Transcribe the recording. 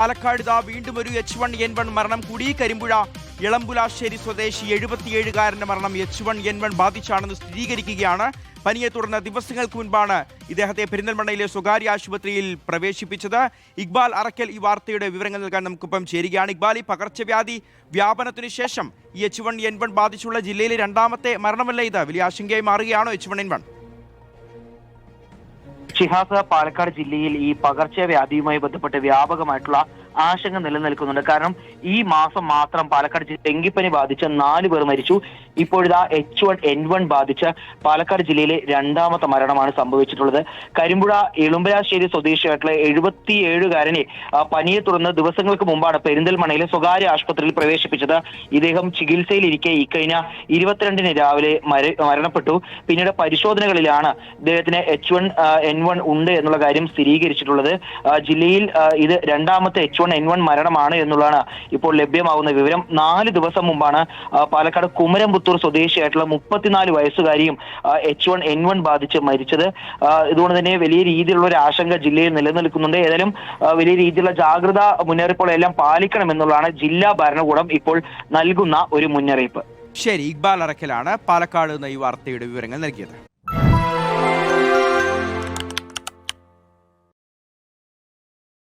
പാലക്കാട് വീണ്ടും ഒരു H1N1 മരണം കൂടി. കരിമ്പുഴ ഇളമ്പുലാശ്ശേരി സ്വദേശി 77-കാരന്റെ മരണം H1N1 ബാധിച്ചാണെന്ന് സ്ഥിരീകരിക്കുകയാണ്. പനിയെ തുടർന്ന് ദിവസങ്ങൾക്ക് മുൻപാണ് ഇദ്ദേഹത്തെ പെരിന്തൽമണ്ണയിലെ സ്വകാര്യ ആശുപത്രിയിൽ പ്രവേശിപ്പിച്ചത്. ഇക്ബാൽ അറക്കൽ ഈ വാർത്തയുടെ വിവരങ്ങൾ നൽകാൻ നമുക്കിപ്പം ചേരുകയാണ്. ഇക്ബാൽ, ഈ പകർച്ചവ്യാധി വ്യാപനത്തിന് ശേഷം ഈ H1N1 ബാധിച്ചുള്ള ജില്ലയിലെ രണ്ടാമത്തെ മരണമല്ല ഇത്? വലിയ ആശങ്കയായി മാറുകയാണോ H1N1? ഷിഹാസ്, പാലക്കാട് ജില്ലയിൽ ഈ പകർച്ചവ്യാധിയുമായി ബന്ധപ്പെട്ട് വ്യാപകമായിട്ടുള്ള ആശങ്ക നിലനിൽക്കുന്നുണ്ട്. കാരണം ഈ മാസം മാത്രം പാലക്കാട് ജില്ല ഡെങ്കിപ്പനി ബാധിച്ച് 4 പേർ മരിച്ചു. ഇപ്പോഴിതാ H1N1 ബാധിച്ച് പാലക്കാട് ജില്ലയിലെ രണ്ടാമത്തെ മരണമാണ് സംഭവിച്ചിട്ടുള്ളത്. കരിമ്പുഴ ഇളുമ്പലാശ്ശേരി സ്വദേശിയായിട്ടുള്ള 77-കാരനെ പനിയെ തുടർന്ന് ദിവസങ്ങൾക്ക് മുമ്പാണ് പെരിന്തൽമണ്ണയിലെ സ്വകാര്യ ആശുപത്രിയിൽ പ്രവേശിപ്പിച്ചത്. ഇദ്ദേഹം ചികിത്സയിലിരിക്കെ ഇക്കഴിഞ്ഞ 22-ന് രാവിലെ മരണപ്പെട്ടു. പിന്നീട് പരിശോധനകളിലാണ് ഇദ്ദേഹത്തിന് H1N1 ഉണ്ട് എന്നുള്ള കാര്യം സ്ഥിരീകരിച്ചിട്ടുള്ളത്. ജില്ലയിൽ ഇത് രണ്ടാമത്തെ H1N1 മരണമാണ് എന്നുള്ളതാണ് ഇപ്പോൾ ലഭ്യമാകുന്ന വിവരം. 4 ദിവസം മുമ്പാണ് പാലക്കാട് കുമരംപുത്തൂർ സ്വദേശിയായിട്ടുള്ള 34 വയസ്സുകാരിയും H1N1 ബാധിച്ച് മരിച്ചത്. ഇതുകൊണ്ട് തന്നെ വലിയ രീതിയിലുള്ള ഒരു ആശങ്ക ജില്ലയിൽ നിലനിൽക്കുന്നുണ്ട്. ഏതായാലും വലിയ രീതിയിലുള്ള ജാഗ്രത മുന്നറിയിപ്പുകളെല്ലാം പാലിക്കണമെന്നുള്ളതാണ് ജില്ലാ ഭരണകൂടം ഇപ്പോൾ നൽകുന്ന ഒരു മുന്നറിയിപ്പ്. ശരി, ഇക്ബാൽ അറക്കലാണ് പാലക്കാട് നിന്ന് ഈ വാർത്തയുടെ വിവരങ്ങൾ നൽകിയത്.